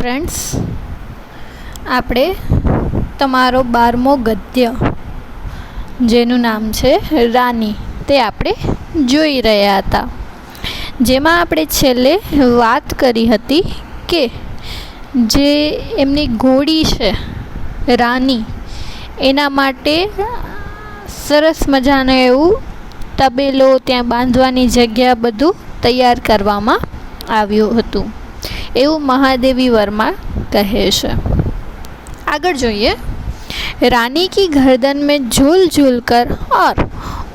Friends, આપણે તમારો 12મો ગદ્ય જેનું નામ છે રાની તે આપણે જોઈ રહ્યા હતા, જેમાં આપણે છેલ્લે વાત કરી હતી કે જે એમની ઘોડી છે રાની, એના માટે સરસ મજાનું એવું તબેલો, ત્યાં બાંધવાની જગ્યા બધું તૈયાર કરવામાં આવ્યું હતું એવું महादेवी वर्मा कहे છે। आगर જોઈએ, रानी की गर्दन में झूल झूल कर और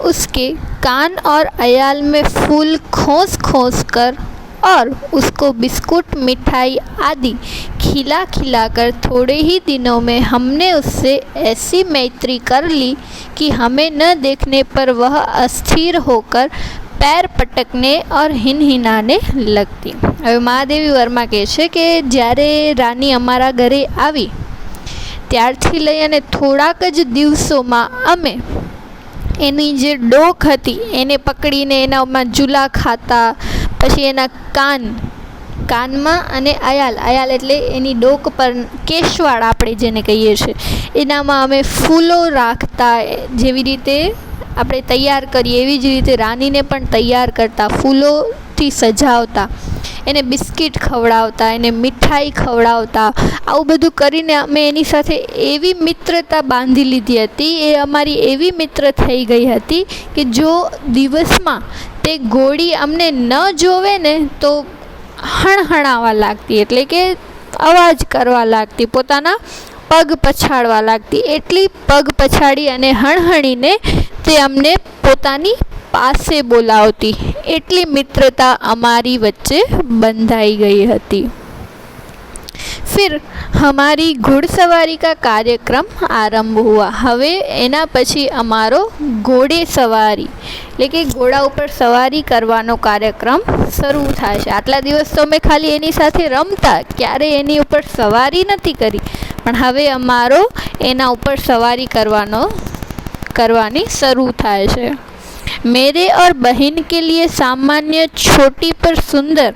उसके कान और अयाल में फूल खोस खोस कर और उसको बिस्कुट मिठाई आदि खिला खिला कर थोड़े ही दिनों में हमने उससे ऐसी मैत्री कर ली कि हमें न देखने पर वह अस्थिर होकर पैर पटकने और हिनहिनाने लगती। હવે મહાદેવી વર્મા કહે છે કે જ્યારે રાની અમારા ઘરે આવી ત્યારથી લઈ અને થોડાક જ દિવસોમાં અમે એની જે ડોક હતી એને પકડીને એનામાં ઝૂલા ખાતા, પછી એના કાનમાં અને અયાલ એટલે એની ડોક પર કેશવાળ આપણે જેને કહીએ છીએ એનામાં અમે ફૂલો રાખતા, જેવી રીતે આપણે તૈયાર કરીએ એવી જ રીતે રાનીને પણ તૈયાર કરતા, ફૂલોથી સજાવતા, એને બિસ્કિટ ખવડાવતા, એને મીઠાઈ ખવડાવતા, આવું બધું કરીને અમે એની સાથે એવી મિત્રતા બાંધી લીધી હતી, એ અમારી એવી મિત્ર થઈ ગઈ હતી કે જો દિવસમાં તે ઘોડી અમને ન જોવે ને તો હણહણાવા લાગતી, એટલે કે અવાજ કરવા લાગતી, પોતાના પગ પછાડવા લાગતી, એટલી પગ પછાડી અને હણહણીને તે અમને પોતાની પાસે બોલાવતી, એટલી મિત્રતા અમારી વચ્ચે બંધાઈ ગई હતી। फिर हमारी घुड़सवारी का कार्यक्रम आरंभ हुआ। હવે એના પછી અમારો ઘોડે સવારી એટલે કે ઘોડા ઉપર સવારી કરવાનો કાર્યક્રમ શરૂ થાય છે। આટલા દિવસ તો અમે ખાલી એની સાથે રમતા, ક્યારે એની ઉપર સવારી નથી કરી, પણ હવે અમારો એના ઉપર સવારી કરવાની શરૂ થાય છે। मेरे और बहन के लिए सामान्य छोटी पर सुंदर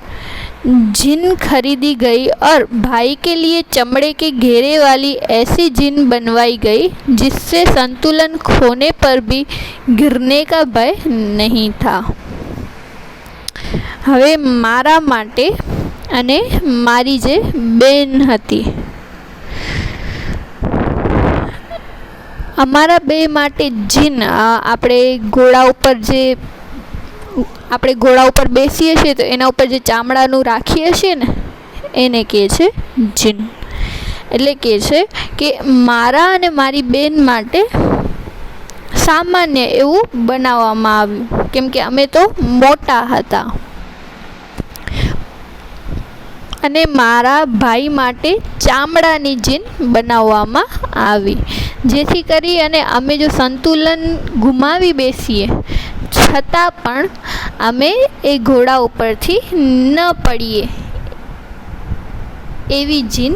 जिन खरीदी गई और भाई के लिए चमड़े के घेरे वाली ऐसी जिन बनवाई गई जिससे संतुलन खोने पर भी गिरने का भय नहीं था। હવે મારા માટે અને મારી જે બેન હતી, અમારા બે માટે જીન, આપણે ઘોડા ઉપર બેસીએ છીએ તો એના ઉપર જે ચામડાનું રાખીએ છીએ ને એને કહે છે જીન। એટલે કહે છે કે મારા અને મારી બેન માટે સામાન્ય એવું બનાવવામાં આવ્યું, કેમ કે અમે તો મોટા હતા, અને મારા ભાઈ માટે ચામડાની જીન બનાવવામાં આવી, જેથી કરી અને અમે જો સંતુલન ગુમાવી બેસીએ છતાં પણ અમે એ ઘોડા ઉપરથી ન પડીએ એવી જીન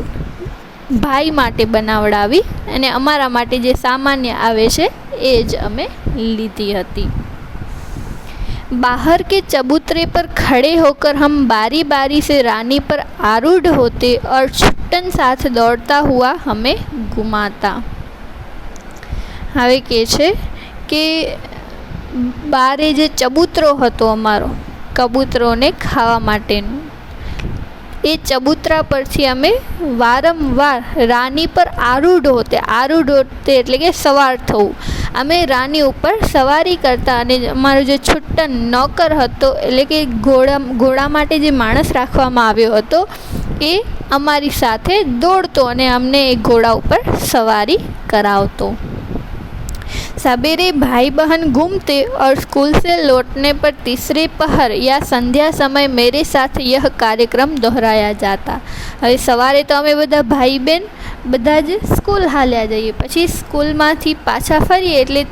ભાઈ માટે બનાવડાવી, અને અમારા માટે જે સામાન્ય આવે છે એ જ અમે લીધી હતી। बाहर के चबूतरे पर खड़े होकर हम बारी बारी से रानी पर आरूढ़ होते और छुट्टन साथ दौड़ता हुआ हमें घुमाता। હવે કહે છે કે બારે જે ચબૂતરો હતો અમારો કબૂતરોને ખાવા માટેનું, એ ચબૂતરા પરથી અમે વારંવાર રાની પર આરૂઢ હોતે એટલે કે સવાર થવું, અમે રાની ઉપર સવારી કરતા, અને અમારો જે છુટ્ટન નોકર હતો એટલે કે ઘોડા માટે જે માણસ રાખવામાં આવ્યો હતો એ અમારી સાથે દોડતો અને અમને એ ઘોડા ઉપર સવારી કરાવતો। सवेरे भाई बहन घूमते और स्कूल से लौटने पर तीसरे पहर या संध्या समय मेरे साथ यह कार्यक्रम दोहराया जाता। હવે સવારે તો અમે બધા ભાઈ બહેન બધા જ સ્કૂલ હાલ્યા જઈએ, પછી સ્કૂલમાંથી પાછા ફરીએ એટલે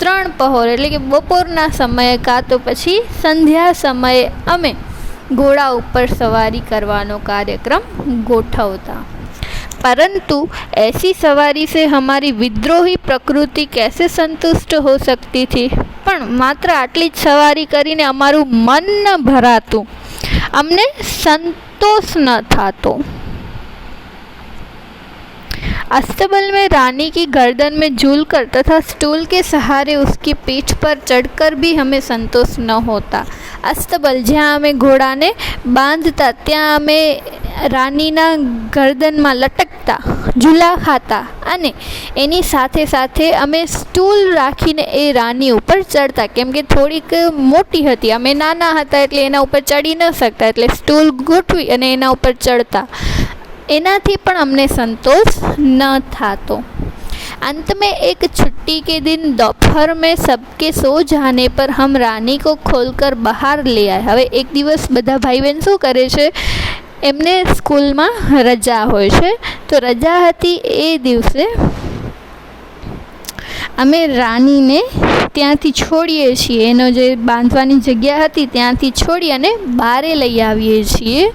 3 પહોર એટલે કે બપોરના સમયે કાં તો પછી સંધ્યા સમયે અમે ઘોડા ઉપર સવારી કરવાનો કાર્યક્રમ ગોઠવતા। परंतु ऐसी सवारी से हमारी विद्रोही प्रकृति कैसे संतुष्ट हो सकती थी, पण मात्र आटली ज सवारी करीने अमारुं मन न भरातुं, अमने संतोष न था तो। अस्तबल में रानी की गर्दन में झूलकर तथा स्टूल के सहारे उसकी पीठ पर चढ़कर भी हमें संतोष न होता। अस्तबल જ્યાં અમે ઘોડાને બાંધતા ત્યાં અમે રાનીના ગરદનમાં લટકતા, ઝૂલા ખાતા અને એની સાથે સાથે અમે સ્ટૂલ રાખીને એ રાની ઉપર ચડતા, કેમ કે થોડીક મોટી હતી, અમે નાના હતા એટલે એના ઉપર ચડી ન શકતા, એટલે સ્ટૂલ ગોઠવી અને એના ઉપર ચડતા। એનાથી પણ અમને સંતોષ ન થતો। अंत में एक छुट्टी के दिन दोपहर में सबके सो जाने पर हम रानी को खोलकर बहार ले आए। હવે એક દિવસ બધા ભાઈ બહેન શું કરે છે, એમને સ્કૂલમાં રજા હોય છે, તો રજા હતી એ દિવસે અમે રાનીને ત્યાંથી છોડીએ છીએ, એનો જે બાંધવાની જગ્યા હતી ત્યાંથી છોડી અને બારે લઈ આવીએ છીએ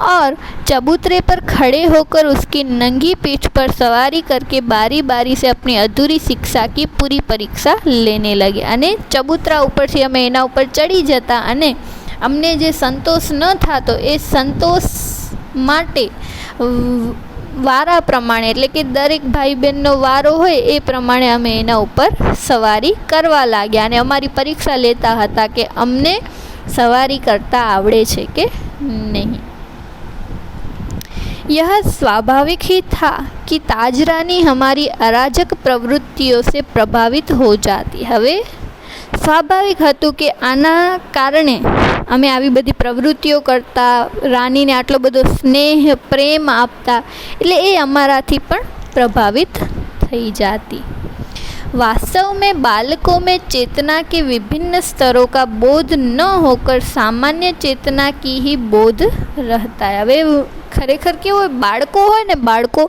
और चबूतरे पर खड़े होकर उसकी नंगी पीठ पर सवारी करके बारी बारी से अपनी अधूरी शिक्षा की पूरी परीक्षा लेने लगे। અને ચબૂતરા ઉપરથી અમે એના ઉપર ચડી જતા અને અમને જે સંતોષ ન થતો એ સંતોષ માટે વારા પ્રમાણે, એટલે કે દરેક ભાઈ બહેનનો વારો હોય એ પ્રમાણે અમે એના ઉપર સવારી કરવા લાગ્યા અને અમારી પરીક્ષા લેતા હતા કે અમને સવારી કરતા આવડે છે કે નહીં। यह स्वाभाविक ही था कि ताज रानी हमारी अराजक प्रवृत्तियों से प्रभावित हो जाती। હવે સ્વાભાવિક હતું કે આના કારણે અમે આવી બધી પ્રવૃત્તિઓ કરતા, રાનીને આટલો બધો સ્નેહ પ્રેમ આપતા, એટલે એ અમારાથી પણ પ્રભાવિત થઈ जाती। वास्तव में बालकों में चेतना के विभिन्न स्तरों का बोध न होकर सामान्य चेतना की ही बोध रहता है। હવે ખરેખર કેવું હોય, બાળકો હોય ને, બાળકો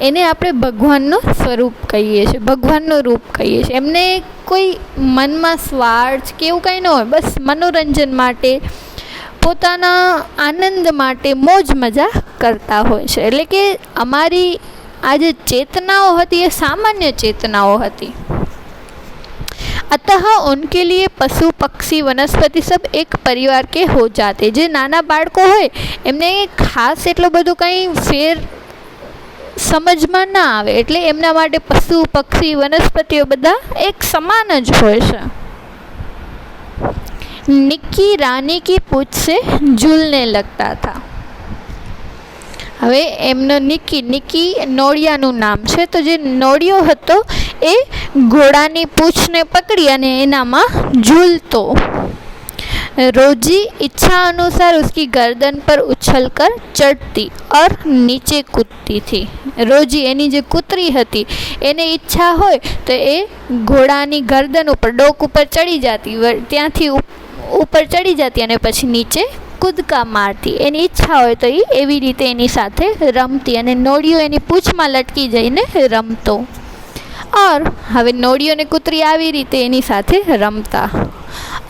એને આપણે ભગવાનનું સ્વરૂપ કહીએ છીએ, ભગવાનનું રૂપ કહીએ છીએ। એમને કોઈ મનમાં સ્વાર્થ કે એવું કંઈ ન હોય, બસ મનોરંજન માટે, પોતાના આનંદ માટે મોજ મજા કરતા હોય છે। એટલે કે અમારી આ જે ચેતનાઓ હતી એ સામાન્ય ચેતનાઓ હતી। अतः उनके लिए पशु पक्षी वनस्पति सब एक परिवार के हो जाते। जे नाना बाळको होय एमने खास एटलो बधो कंई फेर समझमां ना आवे, एटले एमना माटे पशु पक्षी वनस्पतिओ बधा एक समान ज होय छे। निक्की रानी की पूंछ से झूलने लगता था। હવે એમનો નિક્કી નોળિયાનું નામ છે, તો જે નોળિયો હતો એ ઘોડાની પૂંછને પકડી અને એનામાં ઝૂલતો। रोजी इच्छा अनुसार उसकी गर्दन पर उछलकर चढ़ती और नीचे कूदती थी। रोजी एनी जे कूतरी हती एने इच्छा होय तो ए घोड़ानी गर्दन उपर, डोक उपर चढ़ी जाती, त्यांथी ऊपर चढ़ी जाती અને પછી નીચે કૂદકા મારતી। એની ઈચ્છા હોય તો એ એવી રીતે એની સાથે રમતી અને નોળિયો એની પૂંછમાં લટકી જઈને રમતો। और હવે નોળિયો ને કૂતરી આવી રીતે એની સાથે રમતા।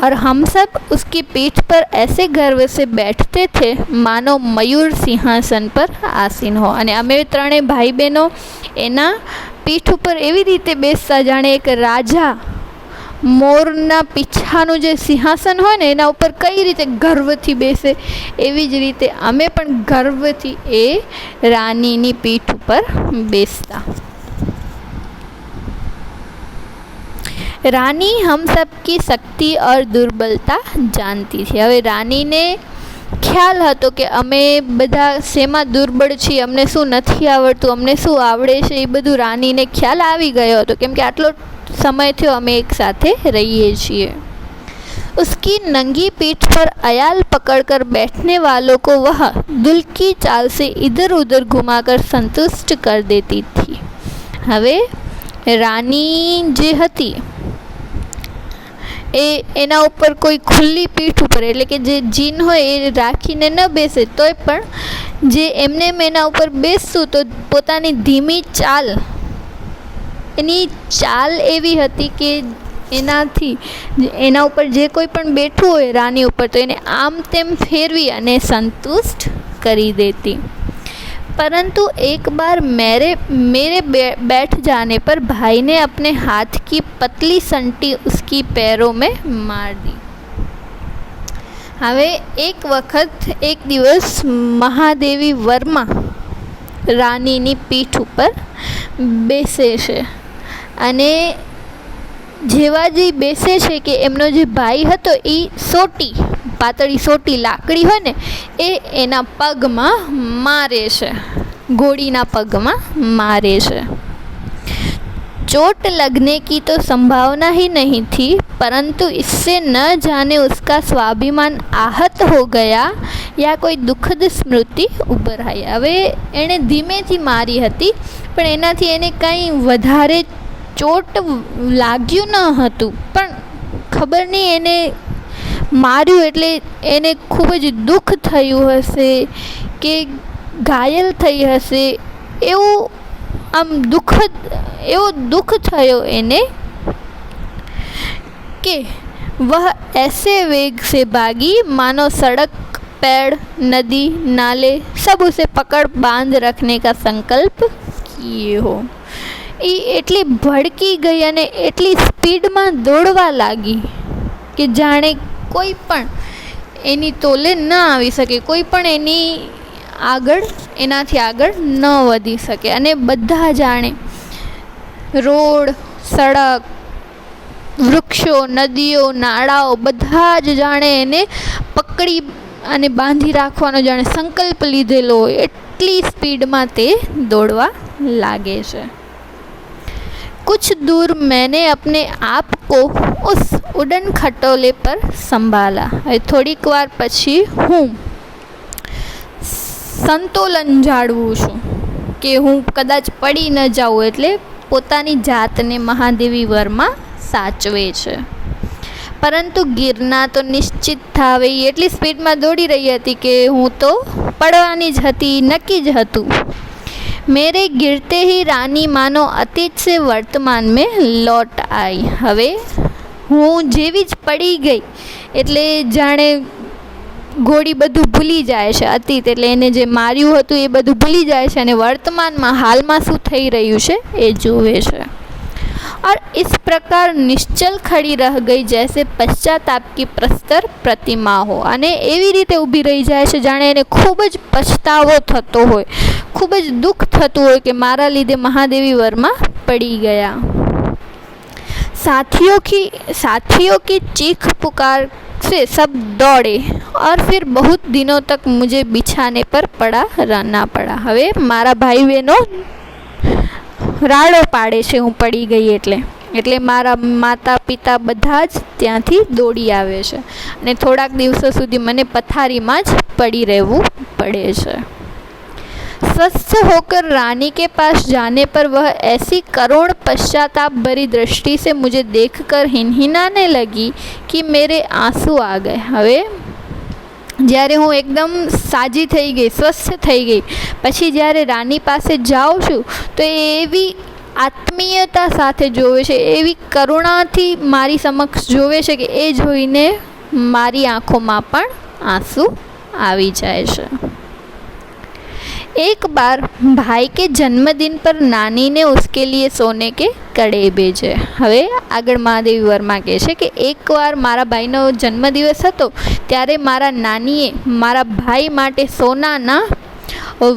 और हम सब उसकी पीठ पर ऐसे गर्व से बैठते थे मानो मयूर सिंहासन पर आसीन हो। અને અમે ત્રણેય ભાઈ બહેનો એના પીઠ ઉપર એવી રીતે બેસતા જાણે એક રાજા મોરના પીછાનું જે સિંહાસન હોય ને એના ઉપર કઈ રીતે ગર્વથી બેસે એવી જ રીતે અમે પણ ગર્વથી એ રાનીની પીઠ ઉપર બેસતા। रानी हम सब की शक्ति और दुर्बलता जानती थी। હવે રાનીને ખ્યાલ હતો કે અમે બધા શેમાં દુર્બળ છીએ, અમને શું નથી આવડતું, અમને શું આવડે છે, એ બધું રાનીને ખ્યાલ આવી ગયો હતો, કેમ કે આટલો समय थयो अमे एक साथे रहिए छिए। उसकी नंगी पीठ पर अयाल पकड़कर बैठने वालों को वह दुल्की चाल से इधर उधर घुमाकर संतुष्ट कर देती थी। हवे रानी जे हती एना ऊपर कोई खुली पीठ ऊपर, एटले के जे जीन होय ए राखीने न बेसे तोय पण जे एमने एना ऊपर बेसતું तो पोतानी धीमी चाल, એની ચાલ એવી હતી કે એનાથી એના ઉપર જે કોઈ પણ બેઠું હોય રાની ઉપર તો એને આમ તેમ ફેરવી અને સંતુષ્ટ કરી દેતી। परंतु एक बार मेरे बैठ जाने पर भाई ने अपने हाथ की पतली संटी उसकी पैरों में मार दी। હવે એક વખત એક દિવસ મહાદેવી વર્મા રાનીની પીઠ ઉપર બેસે છે અને જેવા જે બેસે છે કે એમનો જે ભાઈ હતો એ પાતળી સોટી લાકડી હોય ને એ એના પગમાં મારે છે, ઘોડીના પગમાં मारे છે। चोट लगने की तो संभावना ही नहीं थी, परंतु इससे न जाने उसका स्वाभिमान आहत हो गया या कोई दुखद स्मृति उभर आई। હવે એણે ધીમેથી મારી હતી પણ એનાથી એને કંઈ વધારે ચોટ લાગ્યું ન હતું, પણ ખબર નહીં એને માર્યું એટલે એને ખૂબ જ દુઃખ થયું હશે કે ઘાયલ થઈ હશે, એવું આમ दुख થયો એને कि वह ऐसे वेग से भागी मानो सड़क, पेड़, नदी, नाले सब उसे पकड़ बांध रखने का संकल्प किए हो। એ એટલી ભડકી ગઈ અને એટલી સ્પીડમાં દોડવા લાગી કે જાણે કોઈ પણ એની તોલે ન આવી શકે, કોઈ પણ એનાથી આગળ ન વધી શકે અને બધા જાણે રોડ, સડક, વૃક્ષો, નદીઓ, નાળાઓ બધા જ જાણે એને પકડી અને બાંધી રાખવાનો જાણે સંકલ્પ લીધેલો હોય એટલી સ્પીડમાં તે દોડવા લાગે છે। कुछ दूर मैंने अपने आप को उस उड़न खटोले पर संभाला। થોડીક વાર પછી હું સંતુલન જાળવું છું કે હું કદાચ પડી ન જાઉં, એટલે પોતાની જાતને મહાદેવી વર્મા સાચવે છે। પરંતુ ગિરના તો નિશ્ચિત था, હવે એટલી સ્પીડમાં દોડી રહી હતી કે હું તો પડવાની જ હતી, નક્કી જ હતું। मेरे गिरते ही रानी मानो अतीत से वर्तमान में लौट आई। હવે હું જેવી જ પડી ગઈ એટલે જાણે ઘોડી બધું ભૂલી જાય છે, અતીત એટલે એને જે માર્યું હતું એ બધું ભૂલી જાય છે અને વર્તમાનમાં હાલમાં શું થઈ રહ્યું છે એ જુએ છે। और इस प्रकार निश्चल खड़ी रह गई जैसे पश्चाताप की प्रस्तर प्रतिमा हो। અને એવી રીતે ઊભી રહી જાય છે જાણે એને ખૂબ જ પછતાવો થતો હોય, ખૂબ જ દુઃખ થતું હોય કે મારા લીધે મહાદેવી વર્મા પડી ગયા। साथियों की चीख पुकार से सब दौड़े और फिर बहुत दिनों तक मुझे बिछाने पर रहना पड़ा। હવે મારા ભાઈ બહેનો રાડો પાડે છે હું પડી ગઈ એટલે મારા માતા પિતા બધા જ ત્યાંથી દોડી આવે છે અને થોડાક દિવસો સુધી મને પથારીમાં જ પડી રહેવું પડે છે। स्वस्थ होकर रानी के पास जाने पर वह ऐसी करुण पश्चाताप भरी दृष्टि से मुझे देखकर हिनहिनाने लगी कि मेरे आंसू आ गए। હવે જ્યારે હું એકદમ સાજી થઈ ગઈ, સ્વસ્થ થઈ ગઈ પછી જ્યારે રાની પાસે જાઉં છું તો એવી આત્મીયતા સાથે જોવે છે, એવી કરુણાથી મારી સમક્ષ જોવે છે કે એ જોઈને મારી આંખોમાં પણ આંસુ આવી જાય છે। एक बार भाई के जन्मदिन पर नानी ने उसके लिए सोने के कड़े भेजे। હવે આગળ મહાદેવી વર્મા કહે છે કે એકવાર મારા ભાઈનો જન્મદિવસ હતો ત્યારે મારા નાનીએ મારા ભાઈ માટે સોનાના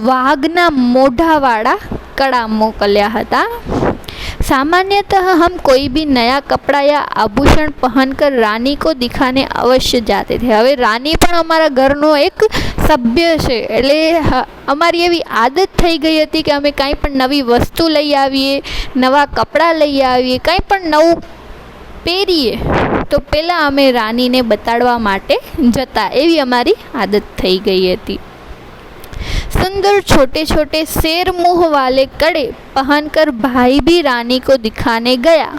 વાઘના મોઢાવાળા કડા મોકલ્યા હતા। सामान्यतः हम कोई भी नया कपड़ा या आभूषण पहनकर रानी को दिखाने अवश्य जाते थे। હવે રાની પણ અમારા ઘરનો એક સભ્ય છે એટલે અમારી એવી આદત થઈ ગઈ હતી કે અમે કાંઈ પણ નવી વસ્તુ લઈ આવીએ, નવા કપડાં લઈ આવીએ, કાંઈ પણ નવું પહેરીએ તો પહેલાં અમે રાનીને બતાડવા માટે જતા, એવી અમારી આદત થઈ ગઈ હતી। सुंदर छोटे छोटे शेर मुंह वाले कड़े पहनकर भाई भी रानी को दिखाने गया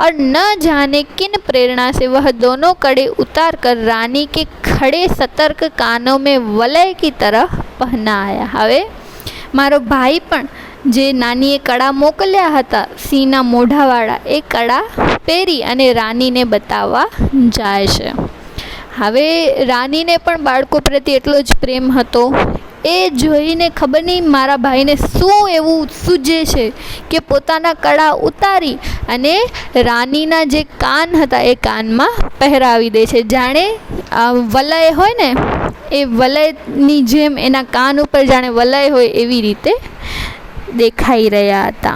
और न जाने किन प्रेरणा से वह दोनों कड़े उतार कर रानी के खड़े सतर्क कानों में वलय की तरह पहनाया। હવે મારો ભાઈ પણ જે નાનીએ કડા મોકલ્યા હતા સિંહના મોઢાવાળા એ કડા પહેરી અને રાનીને બતાવવા જાય છે। હવે રાનીને પણ બાળકો પ્રત્યે એટલો જ પ્રેમ હતો। એ જોઈને ખબર નહીં મારા ભાઈને શું એવું સૂજે છે કે પોતાના કડા ઉતારી અને રાનીના જે કાન હતા એ કાનમાં પહેરાવી દે છે, જાણે વલય હોય ને એ વલયની જેમ એના કાન ઉપર જાણે વલય હોય એવી રીતે દેખાઈ રહ્યા હતા.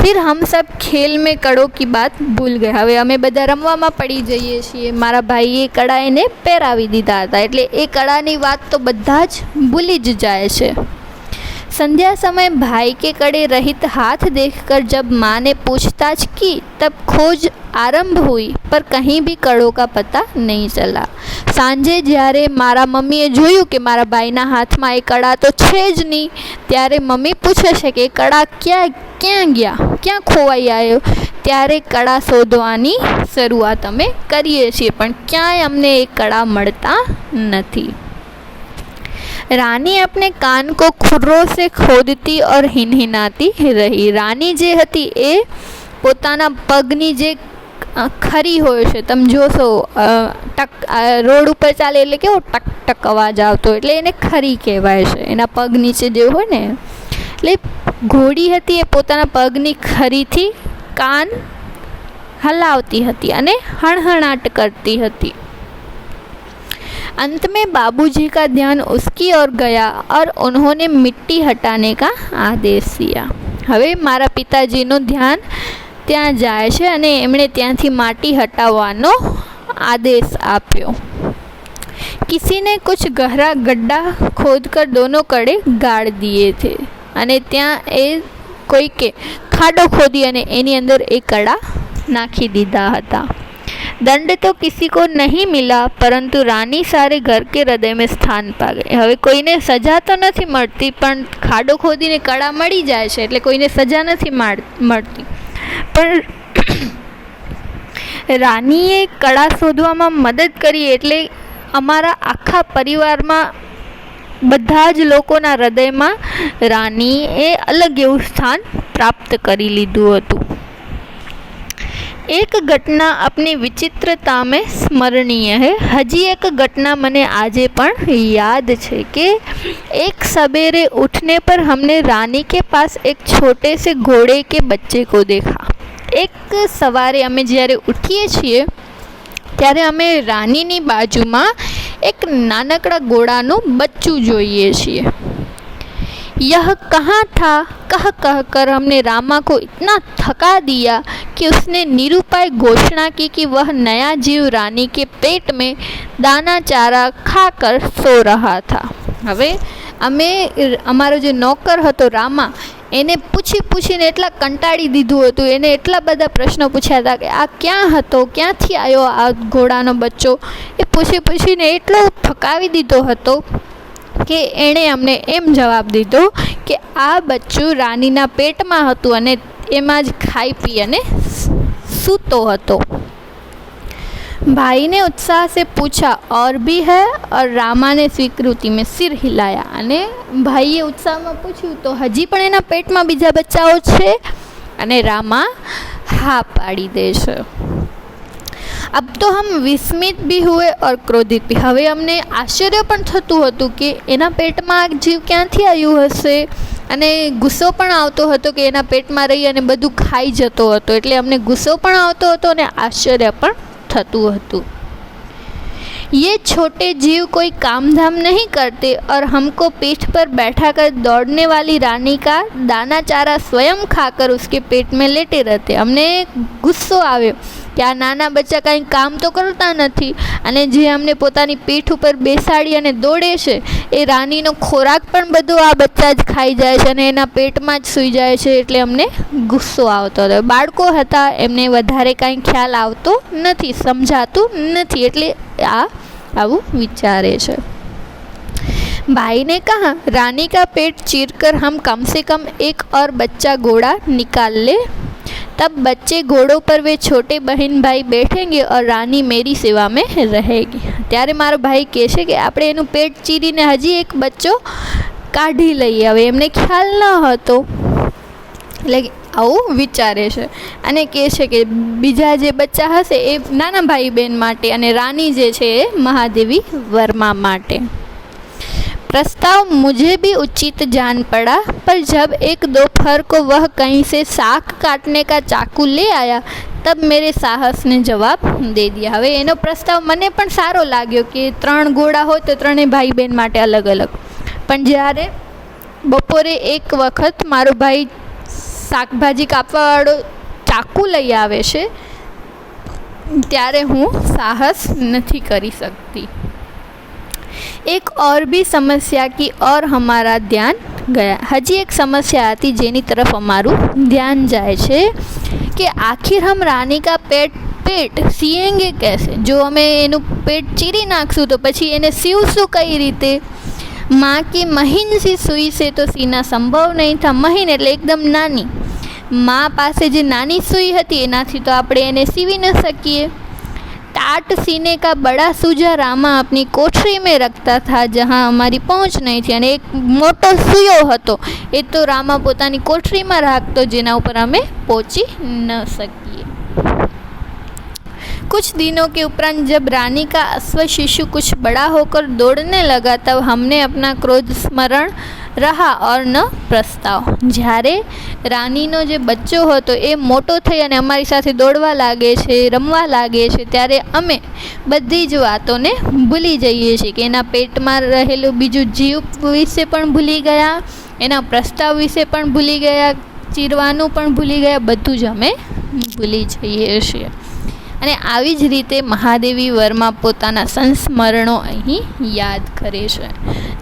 फिर हम सब खेल में कड़ों की बात भूल गए. હવે અમે બધા રમવામાં પડી જઈએ છીએ. મારા ભાઈએ કડા એને પહેરાવી દીધા હતા એટલે એ કડાની વાત તો બધા જ ભૂલી જ જાય છે. संध्या समय भाई के कड़े रहित हाथ देखकर जब माँ ने पूछताछ की तब खोज आरंभ हुई पर कहीं भी कड़ों का पता नहीं चला. सांजे જ્યારે મારા મમ્મીએ જોયું કે મારા ભાઈના હાથમાં એ કડા તો છે જ નહીં, ત્યારે મમ્મી પૂછે છે કે એ કડા ક્યાં ગયા, ક્યાં ખોવાઈ આવ્યો. ત્યારે કડા શોધવાની શરૂઆત અમે કરીએ છીએ પણ ક્યાંય અમને એ કડા મળતા નથી. रानी अपने कान को खुर्रों से खोदती और हिनहिनाती रही. रानी જે હતી એ પોતાના પગની જે ખરી હોય છે, તમે જોશો રોડ ઉપર ચાલે એટલે કેવો ટક ટક અવાજ આવતો, એટલે એને ખરી કહેવાય છે. એના પગ નીચે જે હોય ને, એટલે ઘોડી હતી એ પોતાના પગની ખરીથી કાન હલાવતી હતી અને હણહણાટ કરતી હતી. अंत में बाबूजी का ध्यान उसकी ओर गया और उन्होंने मिट्टी हटाने का आदेश दिया. હવે મારા પિતાજીનું ધ્યાન ત્યાં જાય છે અને એમણે ત્યાંથી માટી હટાવવાનો આદેશ આપ્યો. किसी ने कुछ गहरा गड्ढा खोदकर दोनों कड़े गाड़ दिए थे અને ત્યાં એ કોઈકે ખાડો ખોદી અને એની અંદર એ કડા નાખી દીધા હતા. दंड तो किसी को नहीं मिला परंतु रानी सारे घर के हृदय में स्थान पा गई. હવે કોઈને સજા તો નથી મળતી પણ ખાડો ખોદીને કડા મળી જાય છે એટલે કોઈને સજા નથી મળતી. પણ રાનીએ કડા શોધવામાં મદદ કરી એટલે અમારા આખા પરિવારમાં બધા જ લોકોના હૃદયમાં રાનીએ અલગ એવું સ્થાન પ્રાપ્ત કરી લીધું હતું. एक घटना अपनी विचित्रता में स्मरणीय है. हजी एक घटना મને આજે પણ યાદ છે કે एक सवेरे उठने पर हमने रानी के पास एक छोटे से घोड़े के बच्चे को देखा. એક સવારે અમે જ્યારે ઉઠીએ છીએ ત્યારે અમે રાનીની બાજુમાં એક નાનકડા ઘોડાનું બચ્ચું જોઈએ છીએ. यह कहाँ था कह कह कर हमने रामा को इतना थका दिया कि उसने निरुपाय घोषणा की कि वह नया जीव रानी के पेट में दाना चारा खाकर सो रहा था. હવે અમે અમારો જે નોકર હતો રામા, એને પૂછીને એટલા કંટાળી દીધું હતું, એને એટલા બધા પ્રશ્નો પૂછ્યા હતા કે આ ક્યાં હતો, ક્યાંથી આવ્યો આ ઘોડાનો બચ્ચો, એ પૂછીને એટલો થકાવી દીધો હતો કે એણે અમને એમ જવાબ દીધો કે આ બચ્ચું રાનીના પેટમાં હતું અને એમાં જ ખાઈ પી અને સૂતો હતો. भाई ने उत्साह से पूछा और भी है और रामा ने स्वीकृति में सिर हिलाया. અને ભાઈએ ઉત્સાહમાં પૂછ્યું તો હજી પણ એના પેટમાં બીજા બચ્ચાઓ છે? અને રામા હા પાડી દે છે. अब तो हम विस्मित भी हुए और क्रोधित भी. હવે અમને આશ્ચર્ય પણ થતું હતું કે એના પેટમાં આ જીવ ક્યાંથી આવ્યું હશે, અને ગુસ્સો પણ આવતો હતો કે એના પેટમાં રહી અને બધું ખાઈ જતો હતો, એટલે અમને ગુસ્સો પણ આવતો હતો અને આશ્ચર્ય પણ થતું હતું. ये छोटे जीव कोई काम धाम नहीं करते और हमको पीठ पर बैठा कर दौड़ने वाली रानी का दाना चारा स्वयं खाकर उसके पेट में लेटे रहते. અમને ગુસ્સો આવ્યો કે આ નાના બચ્ચા કાંઈ કામ તો કરતા નથી અને જે અમને પોતાની પીઠ ઉપર બેસાડી અને દોડે છે એ રાનીનો ખોરાક પણ બધો આ બચ્ચા જ ખાઈ જાય છે અને એના પેટમાં જ સૂઈ જાય છે, એટલે અમને ગુસ્સો આવતો હતો. બાળકો હતા, એમને વધારે કાંઈ ખ્યાલ આવતો નથી, સમજાતું નથી, એટલે આવું વિચારે છે. भाई ने कहा रानी का पेट चीरकर हम कम से कम एक और बच्चा घोड़ा निकाल ले, तब बच्चे घोड़ों पर वे छोटे बहन भाई बैठेंगे और रानी मेरी सेवा में रहेगी. ત્યારે મારો ભાઈ કહે છે કે આપણે એનું પેટ ચીરીને હજી એક બચ્ચો કાઢી લઈએ. હવે એમને ખ્યાલ ન હતો એટલે આવું વિચારે છે અને કહે છે કે બીજા જે બચ્ચા હશે એ નાના ભાઈ બહેન માટે અને રાની જે છે એ महादेवी वर्मा માટે. प्रस्ताव मुझे भी उचित जान पड़ा, पर जब एक दोपहर को वह कहीं से साग काटने का चाकू ले आया तब मेरे साहस ने जवाब दे दिया। હવે એનો પ્રસ્તાવ મને પણ સારો લાગ્યો કે 3 ઘોડા હોય તો 3 ભાઈ બહેન માટે અલગ અલગ, પણ જ્યારે બપોરે એક વખત મારો ભાઈ શાકભાજી કાપવાવાળો ચાકુ લઈ આવે છે ત્યારે હું સાહસ નથી કરી सकती। एक और भी समस्या की और हमारा ध्यान गया। हजी एक समस्या आती जेनी तरफ हमारू ध्यान जाए छे कि आखिर हम रानी का पेट सीएंगे कैसे। जो हमें एनु पेट चीरी नाखशुं तो पछी एने सीवशुं कई रीते। माँ की महीन सी सुई से तो सीना संभव नहीं था। महीन एटले एकदम नानी। माँ पासे जे नानी सुई हती एनाथी तो आपणे एने सीवी न सकीए। टाट सीने का बड़ा सूजा रामा अपनी कोठरी में रखता था जहाँ हमारी पहुँच नहीं थी। अने एक मोटो सुयो हतो ए तो रामा पोतानी कोठरी में राखतो जेना ऊपर अमे पहुँची न सकीए। कुछ दिनों के उपरांत जब रानी का अश्व शिशु कुछ बड़ा होकर दौड़ने लगा तब हमने अपना क्रोध स्मरण रहा और न प्रस्ताव। જ્યારે રાનીનો જે બચ્ચો હતો એ મોટો થઈ અને અમારી સાથે દોડવા લાગે છે, રમવા લાગે છે, ત્યારે અમે બધી જ વાતોને ભૂલી જઈએ છીએ કે એના પેટમાં રહેલું બીજું જીવ વિશે પણ ભૂલી ગયા, એના પ્રસ્તાવ વિશે પણ ભૂલી ગયા, ચીરવાનું પણ ભૂલી ગયા, બધું જ અમે ભૂલી જઈએ છીએ। અને આવી જ રીતે મહાદેવી વર્મા પોતાના સંસ્મરણો અહીં યાદ કરે છે,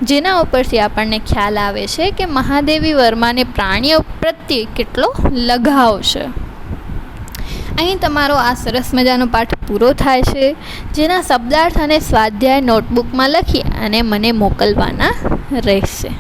જેના ઉપરથી આપણને ખ્યાલ આવે છે કે મહાદેવી વર્માને પ્રાણીઓ પ્રત્યે કેટલો લગાવ છે। અહીં તમારો આ સરસ મજાનો પાઠ પૂરો થાય છે, જેના શબ્દાર્થ અને સ્વાધ્યાય નોટબુકમાં લખી અને મને મોકલવાના રહેશે।